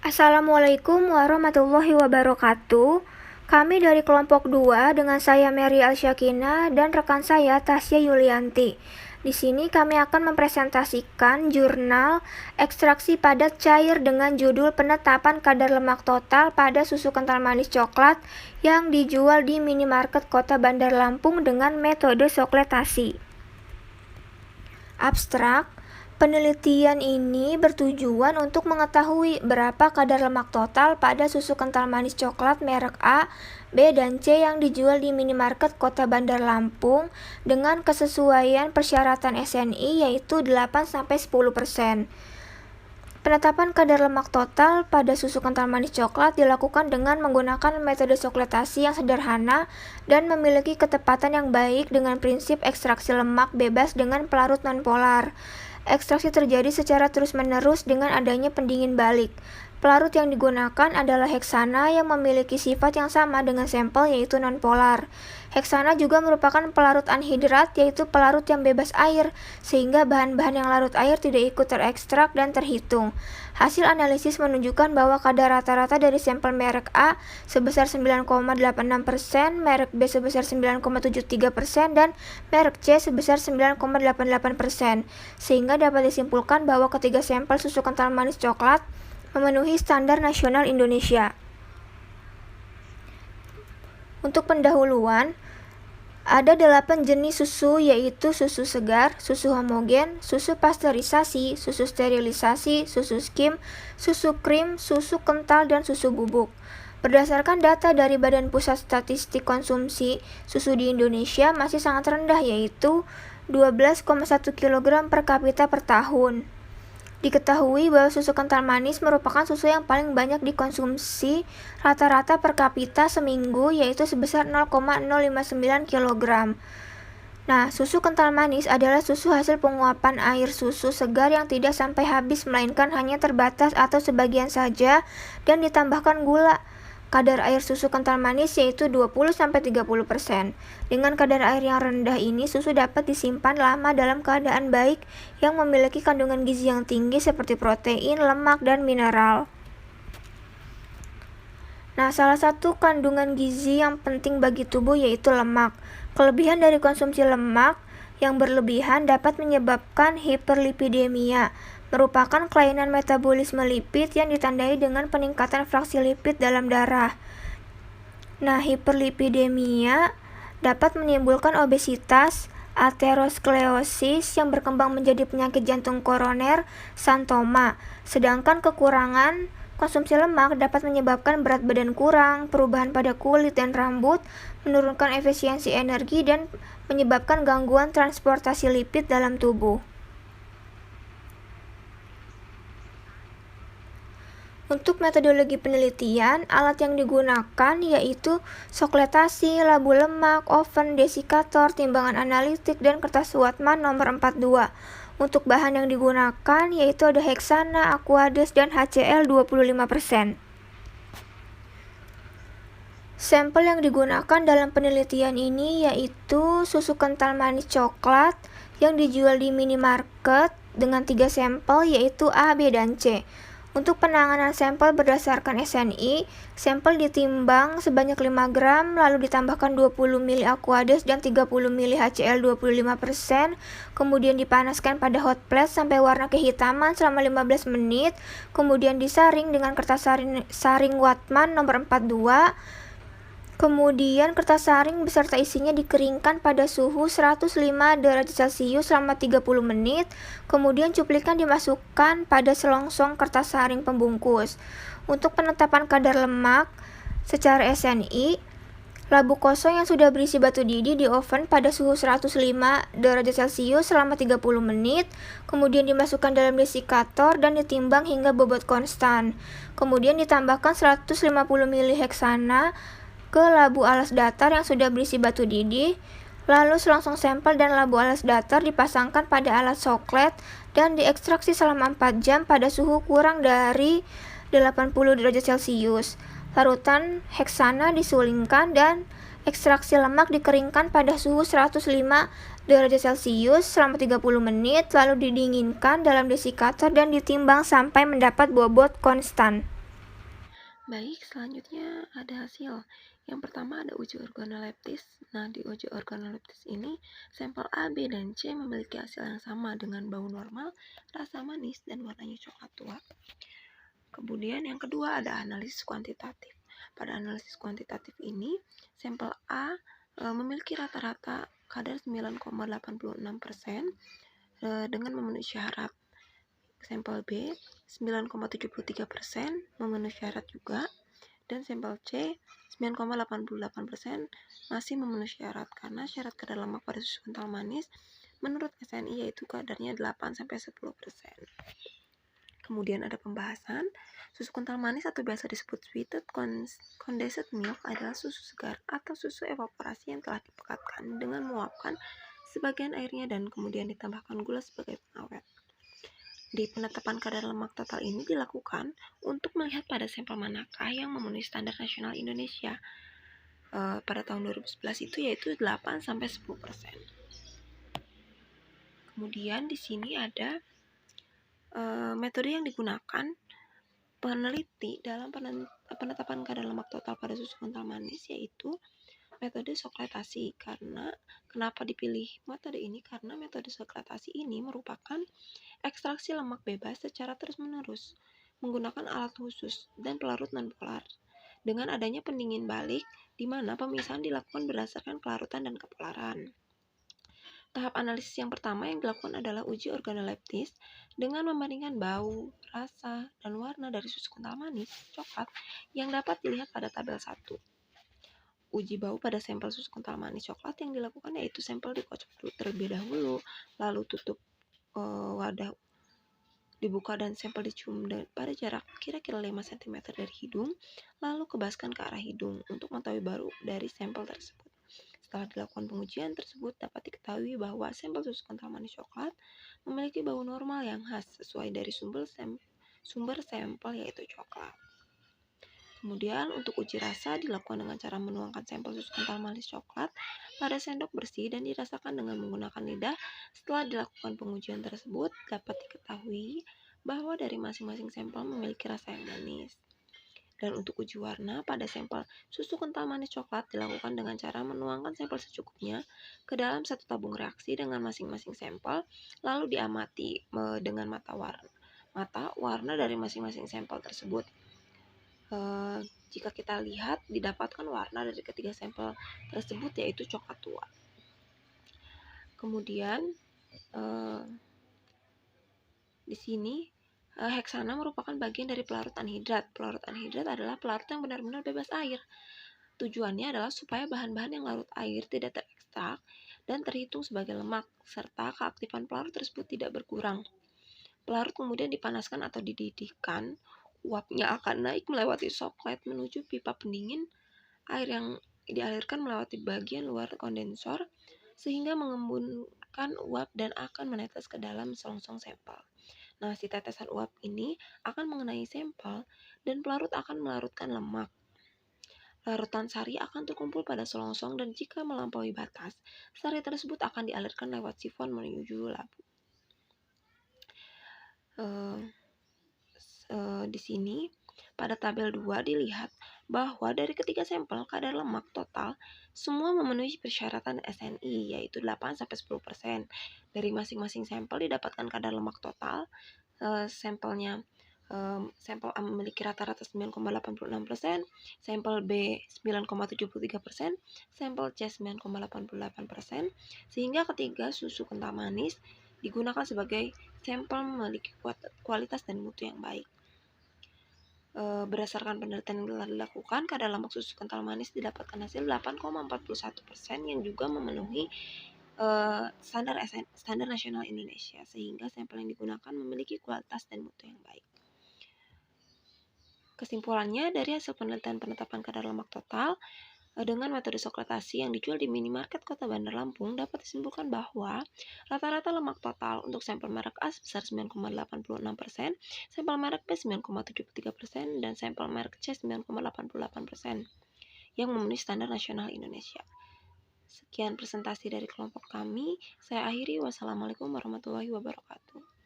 Assalamualaikum warahmatullahi wabarakatuh. Kami dari kelompok 2 dengan saya Mary Alsyakina dan rekan saya Tasya Yulianti. Di sini kami akan mempresentasikan jurnal ekstraksi padat cair dengan judul penetapan kadar lemak total pada susu kental manis coklat yang dijual di minimarket Kota Bandar Lampung dengan metode sokletasi. Abstrak. Penelitian ini bertujuan untuk mengetahui berapa kadar lemak total pada susu kental manis coklat merek A, B, dan C yang dijual di minimarket Kota Bandar Lampung dengan kesesuaian persyaratan SNI yaitu 8-10%. Penetapan kadar lemak total pada susu kental manis coklat dilakukan dengan menggunakan metode sokletasi yang sederhana dan memiliki ketepatan yang baik dengan prinsip ekstraksi lemak bebas dengan pelarut nonpolar. Ekstraksi terjadi secara terus-menerus dengan adanya pendingin balik. Pelarut yang digunakan adalah heksana yang memiliki sifat yang sama dengan sampel yaitu nonpolar. Heksana juga merupakan pelarut anhidrat yaitu pelarut yang bebas air, sehingga bahan-bahan yang larut air tidak ikut terekstrak dan terhitung. Hasil analisis menunjukkan bahwa kadar rata-rata dari sampel merek A sebesar 9,86%, merek B sebesar 9,73%, dan merek C sebesar 9,88%, sehingga dapat disimpulkan bahwa ketiga sampel susu kental manis coklat memenuhi standar nasional Indonesia. Untuk pendahuluan, ada 8 jenis susu yaitu susu segar, susu homogen, susu pasteurisasi, susu sterilisasi, susu skim, susu krim, susu kental, dan susu bubuk. Berdasarkan data dari Badan Pusat Statistik Konsumsi, susu di Indonesia masih sangat rendah yaitu 12,1 kg per kapita per tahun. Diketahui bahwa susu kental manis merupakan susu yang paling banyak dikonsumsi rata-rata per kapita seminggu yaitu sebesar 0,059 kg. Nah, susu kental manis adalah susu hasil penguapan air susu segar yang tidak sampai habis melainkan hanya terbatas atau sebagian saja dan ditambahkan gula. Kadar air susu kental manis yaitu 20-30%. Dengan kadar air yang rendah ini, susu dapat disimpan lama dalam keadaan baik yang memiliki kandungan gizi yang tinggi seperti protein, lemak, dan mineral. Nah, salah satu kandungan gizi yang penting bagi tubuh yaitu lemak. Kelebihan dari konsumsi lemak yang berlebihan dapat menyebabkan hiperlipidemia, merupakan kelainan metabolisme lipid yang ditandai dengan peningkatan fraksi lipid dalam darah. Nah, hiperlipidemia dapat menimbulkan obesitas, aterosklerosis yang berkembang menjadi penyakit jantung koroner, santoma. Sedangkan kekurangan konsumsi lemak dapat menyebabkan berat badan kurang, perubahan pada kulit dan rambut, menurunkan efisiensi energi, dan menyebabkan gangguan transportasi lipid dalam tubuh. Untuk metodologi penelitian, alat yang digunakan yaitu sokletasi, labu lemak, oven, desikator, timbangan analitik, dan kertas Wattmann nomor 42. Untuk bahan yang digunakan yaitu ada heksana, aquades, dan HCl 25%. Sampel yang digunakan dalam penelitian ini yaitu susu kental manis coklat yang dijual di minimarket dengan 3 sampel yaitu A, B, dan C. Untuk penanganan sampel berdasarkan SNI, sampel ditimbang sebanyak 5 gram, lalu ditambahkan 20 ml aquades dan 30 ml HCl 25%, kemudian dipanaskan pada hot plate sampai warna kehitaman selama 15 menit, kemudian disaring dengan kertas saring Wattmann nomor 42, kemudian kertas saring beserta isinya dikeringkan pada suhu 105 derajat Celcius selama 30 menit, kemudian cuplikan dimasukkan pada selongsong kertas saring pembungkus. Untuk penetapan kadar lemak secara SNI, labu kosong yang sudah berisi batu didih di oven pada suhu 105 derajat Celcius selama 30 menit, kemudian dimasukkan dalam desikator dan ditimbang hingga bobot konstan. Kemudian ditambahkan 150 ml heksana ke labu alas datar yang sudah berisi batu didih, lalu selongsong sampel dan labu alas datar dipasangkan pada alat soklet dan diekstraksi selama 4 jam pada suhu kurang dari 80 derajat Celcius. Larutan heksana disulingkan dan ekstraksi lemak dikeringkan pada suhu 105 derajat Celcius selama 30 menit, lalu didinginkan dalam desikator dan ditimbang sampai mendapat bobot konstan. Baik, selanjutnya ada hasil. Yang pertama ada uji organoleptis. Nah, di uji organoleptis ini, sampel A, B, dan C memiliki hasil yang sama dengan bau normal, rasa manis, dan warnanya coklat tua. Kemudian yang kedua ada analisis kuantitatif. Pada analisis kuantitatif ini, sampel A memiliki rata-rata kadar 9,86% dengan memenuhi syarat. Sampel B 9,73% memenuhi syarat juga, dan sampel C 9,88% masih memenuhi syarat karena syarat kadar lemak pada susu kental manis menurut SNI yaitu kadarnya 8-10%. Kemudian ada pembahasan, susu kental manis atau biasa disebut sweetened condensed milk adalah susu segar atau susu evaporasi yang telah dipekatkan dengan menguapkan sebagian airnya dan kemudian ditambahkan gula sebagai pengawet. Di penetapan kadar lemak total ini dilakukan untuk melihat pada sampel manakah yang memenuhi standar nasional Indonesia pada tahun 2011 itu yaitu 8-10%. Kemudian di sini ada metode yang digunakan peneliti dalam penetapan kadar lemak total pada susu kental manis yaitu metode soklatasi. Karena kenapa dipilih metode ini? Karena metode soklatasi ini merupakan ekstraksi lemak bebas secara terus-menerus menggunakan alat khusus dan pelarut non-polar dengan adanya pendingin balik di mana pemisahan dilakukan berdasarkan kelarutan dan kepolaran. Tahap analisis yang pertama yang dilakukan adalah uji organoleptis dengan membandingkan bau, rasa, dan warna dari susu kental manis coklat yang dapat dilihat pada tabel 1. Uji bau pada sampel susu kental manis coklat yang dilakukan yaitu sampel dikocok terlebih dahulu, lalu tutup wadah dibuka dan sampel dicium pada jarak kira-kira 5 cm dari hidung, lalu kebaskan ke arah hidung untuk mengetahui bau dari sampel tersebut. Setelah dilakukan pengujian tersebut, dapat diketahui bahwa sampel susu kental manis coklat memiliki bau normal yang khas sesuai dari sumber sampel yaitu coklat. Kemudian untuk uji rasa dilakukan dengan cara menuangkan sampel susu kental manis coklat pada sendok bersih dan dirasakan dengan menggunakan lidah. Setelah dilakukan pengujian tersebut, dapat diketahui bahwa dari masing-masing sampel memiliki rasa yang manis. Dan untuk uji warna pada sampel susu kental manis coklat dilakukan dengan cara menuangkan sampel secukupnya ke dalam satu tabung reaksi dengan masing-masing sampel, lalu diamati dengan mata warna dari masing-masing sampel tersebut. Jika kita lihat didapatkan warna dari ketiga sampel tersebut yaitu coklat tua. Kemudian di sini heksana merupakan bagian dari pelarut anhidrat. Pelarut anhidrat adalah pelarut yang benar-benar bebas air. Tujuannya adalah supaya bahan-bahan yang larut air tidak terekstrak dan terhitung sebagai lemak, serta keaktifan pelarut tersebut tidak berkurang. Pelarut kemudian dipanaskan atau dididihkan. Uapnya akan naik melewati soklet menuju pipa pendingin. Air yang dialirkan melewati bagian luar kondensor sehingga mengembunkan uap dan akan menetes ke dalam selongsong sampel. Nah, si tetesan uap ini akan mengenai sampel dan pelarut akan melarutkan lemak. Larutan sari akan terkumpul pada selongsong dan jika melampaui batas, sari tersebut akan dialirkan lewat sifon menuju labu. Di sini pada tabel 2 dilihat bahwa dari ketiga sampel kadar lemak total semua memenuhi persyaratan SNI yaitu 8-10%. Dari masing-masing sampel didapatkan kadar lemak total. Sampel A memiliki rata-rata 9,86%, sampel B 9,73%, sampel C 9,88%, sehingga ketiga susu kental manis digunakan sebagai sampel memiliki kualitas dan mutu yang baik. Berdasarkan penelitian yang telah dilakukan, kadar lemak susu kental manis didapatkan hasil 8,41% yang juga memenuhi standar nasional Indonesia, sehingga sampel yang digunakan memiliki kualitas dan mutu yang baik. Kesimpulannya, dari hasil penelitian penetapan kadar lemak total dengan metode soklatasi yang dijual di minimarket Kota Bandar Lampung, dapat disimpulkan bahwa rata-rata lemak total untuk sampel merek A sebesar 9,86%, sampel merek B 9,73%, dan sampel merek C 9,88% yang memenuhi standar nasional Indonesia. Sekian presentasi dari kelompok kami. Saya akhiri. Wassalamualaikum warahmatullahi wabarakatuh.